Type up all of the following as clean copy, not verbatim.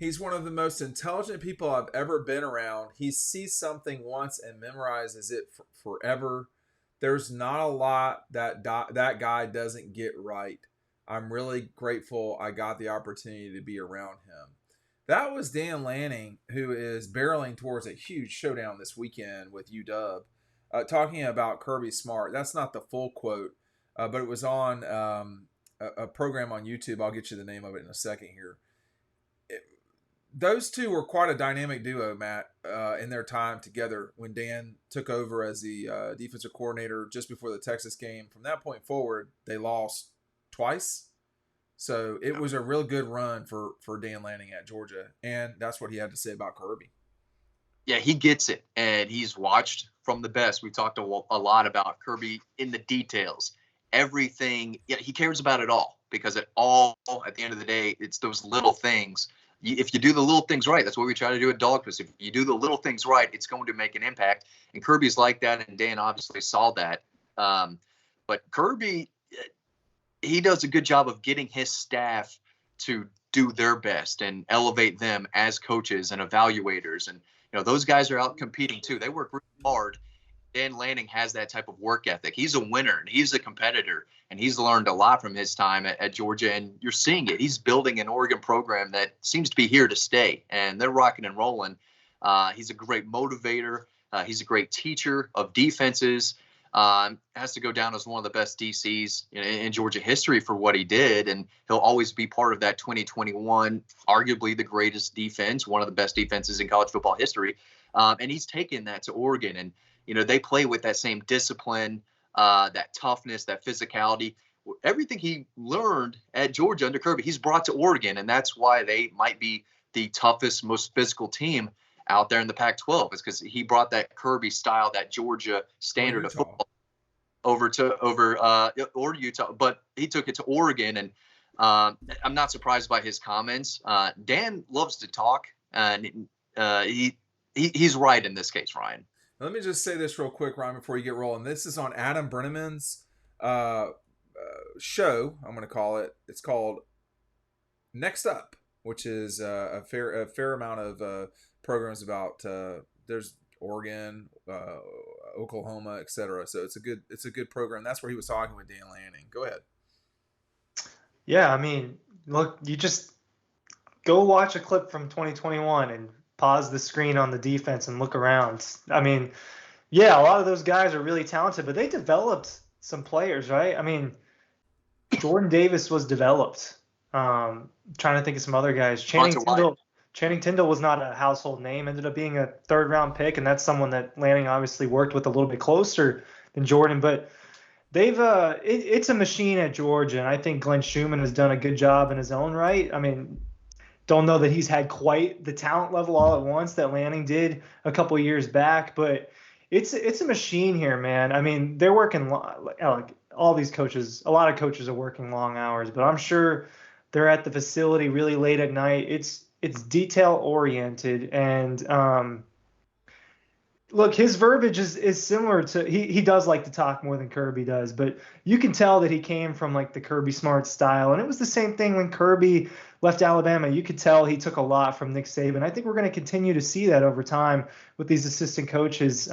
He's one of the most intelligent people I've ever been around. He sees something once and memorizes it forever. There's not a lot that guy doesn't get right. I'm really grateful I got the opportunity to be around him. That was Dan Lanning, who is barreling towards a huge showdown this weekend with UW, talking about Kirby Smart. That's not the full quote, but it was on a program on YouTube. I'll get you the name of it in a second here. Those two were quite a dynamic duo, Matt, in their time together when Dan took over as the defensive coordinator just before the Texas game. From that point forward, they lost twice. So it was a real good run for Dan Lanning at Georgia, and that's what he had to say about Kirby. Yeah, he gets it, and he's watched from the best. We talked a lot about Kirby in the details. Everything, yeah, he cares about it all because at the end of the day, it's those little things. If you do the little things right, that's what we try to do at Dogfish. If you do the little things right, it's going to make an impact. And Kirby's like that, and Dan obviously saw that. But Kirby, he does a good job of getting his staff to do their best and elevate them as coaches and evaluators. And, those guys are out competing too. They work really hard. Dan Lanning has that type of work ethic. He's a winner and he's a competitor, and he's learned a lot from his time at Georgia, and you're seeing it. He's building an Oregon program that seems to be here to stay, and they're rocking and rolling. He's a great motivator. He's a great teacher of defenses. Has to go down as one of the best DCs in Georgia history for what he did, and he'll always be part of that 2021, arguably the greatest defense, one of the best defenses in college football history. And he's taken that to Oregon, and they play with that same discipline, that toughness, that physicality. Everything he learned at Georgia under Kirby, he's brought to Oregon, and that's why they might be the toughest, most physical team out there in the Pac-12. Is because he brought that Kirby style, that Georgia standard of football over Utah, but he took it to Oregon, and I'm not surprised by his comments. Dan loves to talk, and he's right in this case, Ryan. Let me just say this real quick, Ryan, before you get rolling. This is on Adam Brenneman's show, I'm going to call it. It's called Next Up, which is a fair amount of programs about there's Oregon, Oklahoma, etc. So it's a good program. That's where he was talking with Dan Lanning. Go ahead. Yeah, I mean, look, you just go watch a clip from 2021 and pause the screen on the defense and look around. I mean, yeah, a lot of those guys are really talented, but they developed some players, right? I mean, Jordan Davis was developed. Trying to think of some other guys. Channing Tindall was not a household name, ended up being a third-round pick, and that's someone that Lanning obviously worked with a little bit closer than Jordan. But they've it's a machine at Georgia, and I think Glenn Schumann has done a good job in his own right. I mean, don't know that he's had quite the talent level all at once that Lanning did a couple of years back, but it's a machine here, man. I mean, they're working like all these coaches. A lot of coaches are working long hours, but I'm sure they're at the facility really late at night. It's detail oriented, and look, his verbiage is similar to he does like to talk more than Kirby does, but you can tell that he came from like the Kirby Smart style, and it was the same thing when Kirby left Alabama. You could tell he took a lot from Nick Saban. I think we're going to continue to see that over time with these assistant coaches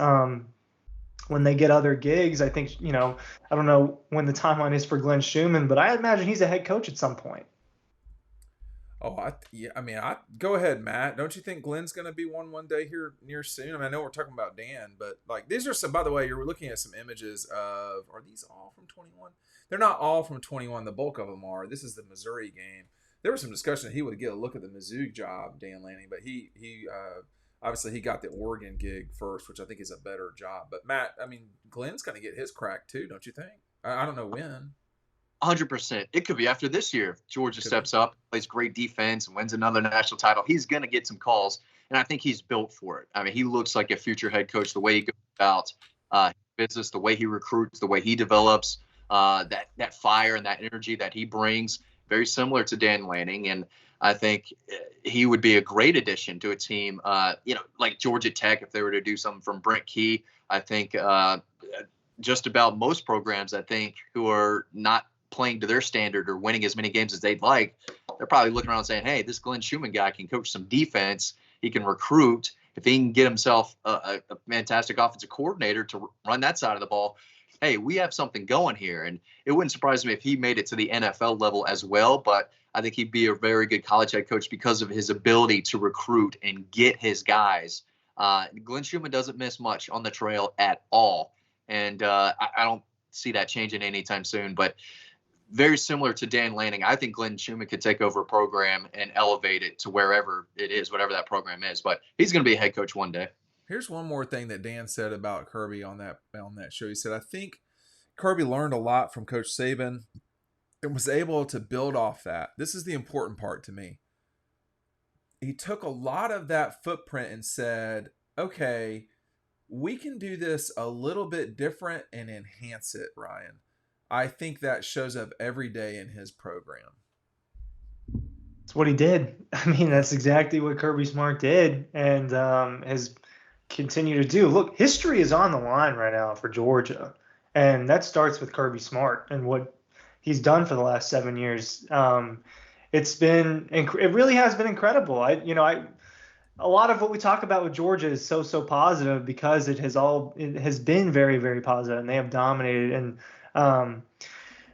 when they get other gigs. I think I don't know when the timeline is for Glenn Schumann, but I imagine he's a head coach at some point. Oh, go ahead, Matt. Don't you think Glenn's going to be one day here near soon? I mean, I know we're talking about Dan, but like these are some. By the way, you're looking at some images of. Are these all from 21? They're not all from 21. The bulk of them are. This is the Missouri game. There was some discussion that he would get a look at the Mizzou job, Dan Lanning, but he obviously he got the Oregon gig first, which I think is a better job. But Matt, I mean, Glenn's going to get his crack too, don't you think? I don't know when. 100%. It could be after this year. Georgia steps up, plays great defense, and wins another national title. He's going to get some calls, and I think he's built for it. I mean, he looks like a future head coach, the way he goes about business, the way he recruits, the way he develops, that fire and that energy that he brings, very similar to Dan Lanning. And I think he would be a great addition to a team, like Georgia Tech, if they were to do something from Brent Key. I think just about most programs, I think, who are not playing to their standard or winning as many games as they'd like, they're probably looking around saying, hey, this Glenn Schumann guy can coach some defense. He can recruit. If he can get himself a fantastic offensive coordinator to run that side of the ball, hey, we have something going here. And it wouldn't surprise me if he made it to the NFL level as well. But I think he'd be a very good college head coach because of his ability to recruit and get his guys. Glenn Schumann doesn't miss much on the trail at all. And I don't see that changing anytime soon. But very similar to Dan Lanning, I think Glenn Schumann could take over a program and elevate it to wherever it is, whatever that program is. But he's going to be a head coach one day. Here's one more thing that Dan said about Kirby on that show. He said, I think Kirby learned a lot from Coach Saban and was able to build off that. This is the important part to me. He took a lot of that footprint and said, okay, we can do this a little bit different and enhance it, Ryan. I think that shows up every day in his program. That's what he did. I mean, that's exactly what Kirby Smart did and has continued to do. Look, history is on the line right now for Georgia, and that starts with Kirby Smart and what he's done for the last 7 years. It really has been incredible. A lot of what we talk about with Georgia is so positive because it has been very, very positive, and they have dominated. And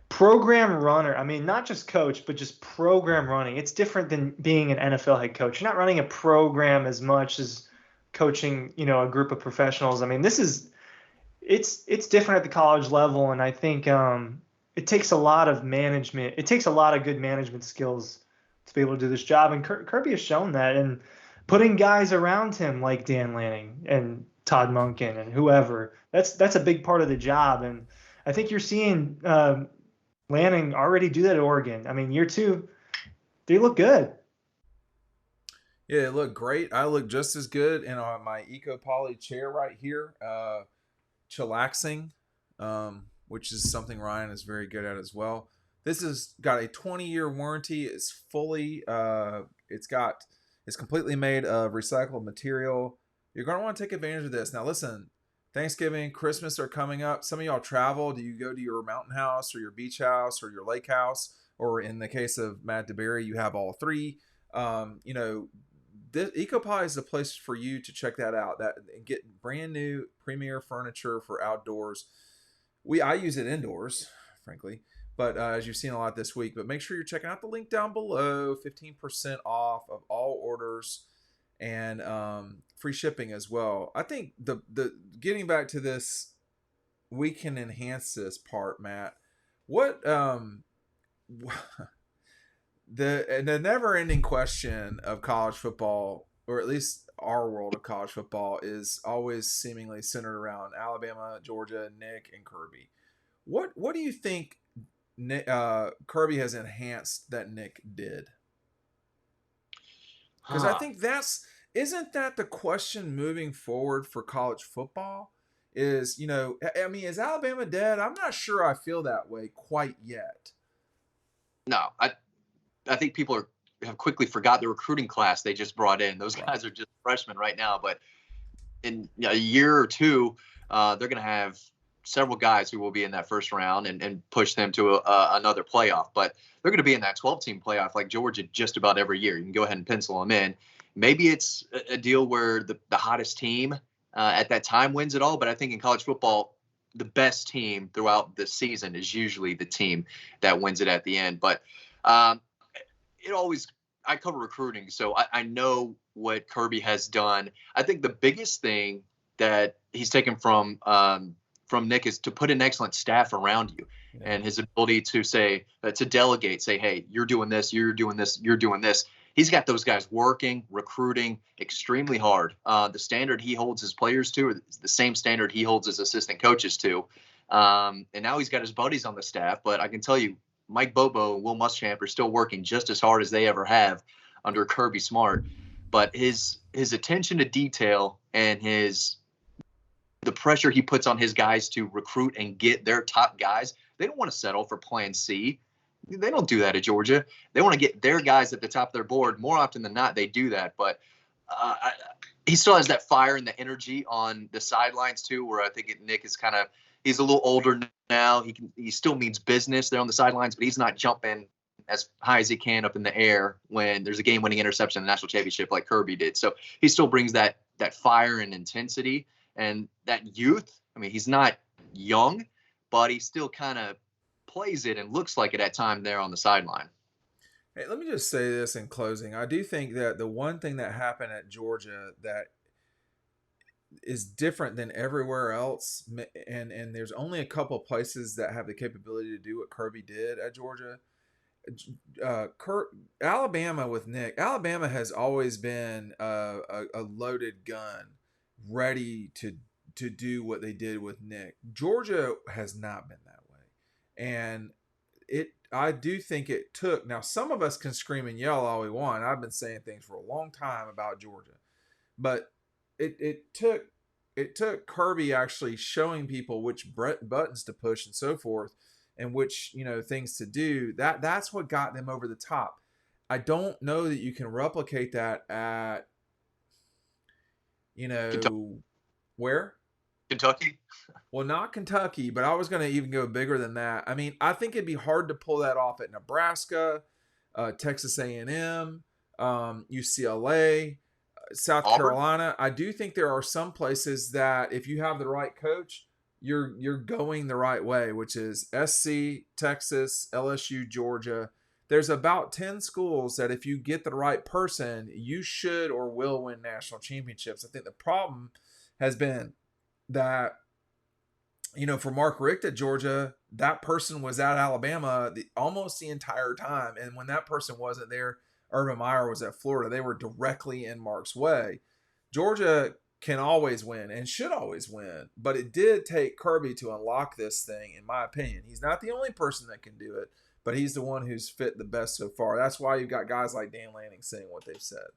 program runner, I mean, not just coach, but just program running. It's different than being an NFL head coach. You're not running a program as much as coaching, a group of professionals. I mean, it's different at the college level, and I think it takes a lot of management. It takes a lot of good management skills to be able to do this job, and Kirby has shown that. And putting guys around him like Dan Lanning and Todd Monken and whoever, that's a big part of the job. And I think you're seeing Lanning already do that at Oregon. I mean, year 2, they look good. Yeah, it looked great. I look just as good in my Eco Poly chair right here, chillaxing, which is something Ryan is very good at as well. This has got a 20-year warranty. It's fully, it's completely made of recycled material. You're going to want to take advantage of this. Now, listen, Thanksgiving, Christmas are coming up. Some of y'all travel. Do you go to your mountain house or your beach house or your lake house? Or in the case of Matt DeBerry, you have all three. This EcoPie is a place for you to check that out. And get brand new premier furniture for outdoors. I use it indoors, frankly, but as you've seen a lot this week. But make sure you're checking out the link down below. 15% off of all orders and free shipping as well. I think the getting back to this, we can enhance this part, Matt. What the never-ending question of college football, or at least our world of college football, is always seemingly centered around Alabama, Georgia, Nick, and Kirby. What do you think Kirby has enhanced that Nick did? Because I think isn't that the question moving forward for college football? Is is Alabama dead? I'm not sure I feel that way quite yet. No, I think people have quickly forgot the recruiting class they just brought in. Those guys are just freshmen right now, but in a year or two, they're going to have several guys who will be in that first round and push them to another playoff. But they're going to be in that 12-team playoff like Georgia just about every year. You can go ahead and pencil them in. Maybe it's a deal where the hottest team at that time wins it all. But I think in college football, the best team throughout the season is usually the team that wins it at the end. But I cover recruiting, so I know what Kirby has done. I think the biggest thing that he's taken from Nick is to put an excellent staff around you, and his ability to to delegate, say, hey, you're doing this, you're doing this, you're doing this. He's got those guys working, recruiting extremely hard. The standard he holds his players to is the same standard he holds his assistant coaches to. And now he's got his buddies on the staff, but I can tell you, Mike Bobo and Will Muschamp are still working just as hard as they ever have under Kirby Smart. But his attention to detail and the pressure he puts on his guys to recruit and get their top guys, they don't want to settle for plan C. They don't do that at Georgia. They want to get their guys at the top of their board. More often than not, they do that. But he still has that fire and the energy on the sidelines too, where I think Nick is kind of He's a little older now. He still means business there on the sidelines, but he's not jumping as high as he can up in the air when there's a game-winning interception in the national championship like Kirby did. So he still brings that fire and intensity and that youth. I mean, he's not young, but he still kind of plays it and looks like it at time there on the sideline. Hey, let me just say this in closing. I do think that the one thing that happened at Georgia that is different than everywhere else, and there's only a couple of places that have the capability to do what Kirby did at Georgia. Alabama with Nick. Alabama has always been a loaded gun, ready to do what they did with Nick. Georgia has not been that way, and I do think it took. Now, some of us can scream and yell all we want. I've been saying things for a long time about Georgia, but it took Kirby actually showing people which buttons to push and so forth, and which things to do. That's what got them over the top. I don't know that you can replicate that at Kentucky. Where? Kentucky. Well, not Kentucky, but I was going to even go bigger than that. I mean, I think it'd be hard to pull that off at Nebraska, Texas A&M, UCLA, South Auburn. Carolina. I do think there are some places that if you have the right coach, you're going the right way, which is SC, Texas, LSU, Georgia. There's about 10 schools that if you get the right person, you should or will win national championships. I think the problem has been that, for Mark Richt at Georgia, that person was at Alabama almost the entire time. And when that person wasn't there, Urban Meyer was at Florida. They were directly in Mark's way. Georgia can always win and should always win, but it did take Kirby to unlock this thing, in my opinion. He's not the only person that can do it, but he's the one who's fit the best so far. That's why you've got guys like Dan Lanning saying what they've said.